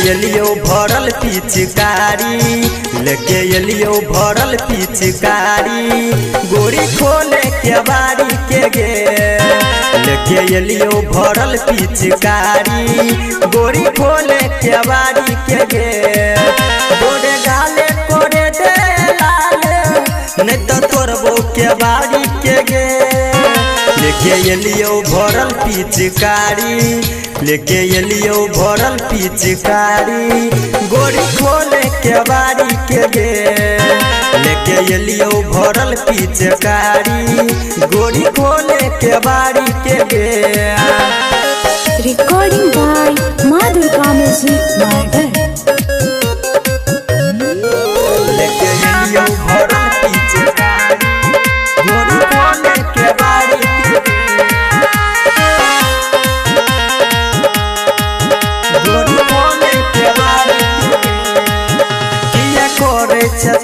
एलियो भरल पिचकारी, लेके एलियो भरल पिचकारी, गोरी खोले के बारी के गे। लेके एलियो भरल पिचकारी, गोरी खोले के बारी के गे। गोरे गाले कोरे दे लाले, नहीं तो तोरबो के बारी के गे। लेके एलियो भरल पिचकारी, लेके एलियो भरल पिचकारी, गोरी खोले के बारी के गे। लेके एलियो भरल पिचकारी, गोरी खोले के बारी के गे। Recording by माँ दुर्गा म्यूजिक मॉडर्न। लेके एलियो भरल पिचकारी, गोरी खोले के बारी के गे।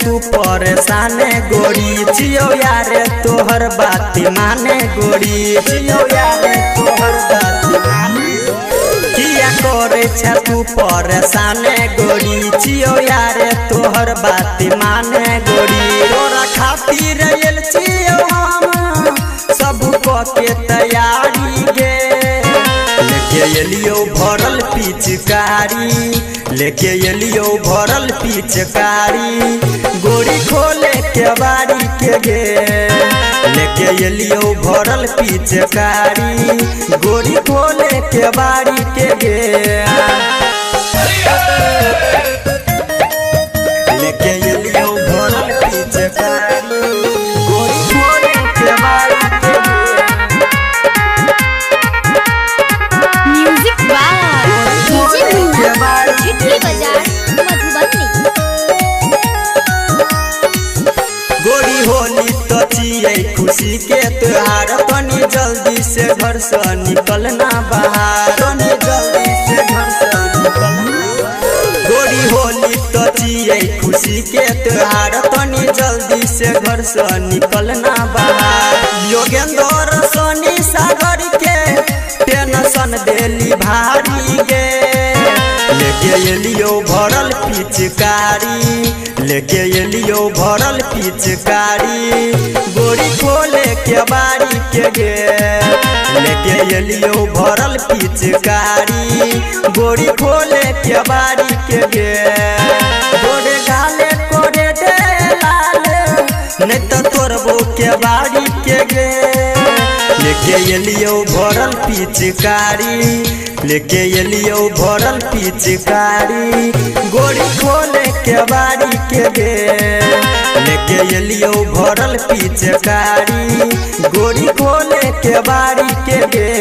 तू परेशान गोरी, जियो यारे तोहर बात माने गोरी, जियो यारे तोहर बात माने। किया करे छ तू परेशान गोरी, जियो यारे तोहर बात माने गोरी। तोरा खातिर आयल छियो हम सब के तैयारी गे। लेके एलियो भरल पिचकारी, लेके एलियो भरल पिचकारी, गोरी खोले के बारी के गे। लेके एलियो भरल पिचकारी, गोरी खोले के बारी के गे। लेके एलियो भरल पिचकारी, गोरी खोले के बारी के गे। म्यूजिक बाय डीजे मुन्ना, चिट्ठी बाजार मधुबनी। गोरी होली तो चिए खुशी के त्योहार, तनी जल्दी से घर से निकलना बाहर, तनी जल्दी से घर से निकलना। गोरी होली तो चिए खुशी के त्योहार, तनी जल्दी से घर से निकलना बाहर। योगेंद्र सोनी सागर के टेंशन देली भारी गे। लेके एलियो भरल पिचकारी, लेके एलियो भरल पिचकारी, गोरी खोले के बारी के गे। लेके एलियो भरल पिचकारी, गोरी खोले के बारी के गे। गोरे गाले कोरे दे लाले, नहीं तो तोरबो के बारी के गे। लेके एलियो भरल पिचकारी, लेके एलियो भरल पिचकारी, गोरी खोले के बारी के गे। लेके एलियो भरल पिचकारी, गोरी खोले के बारी के गे।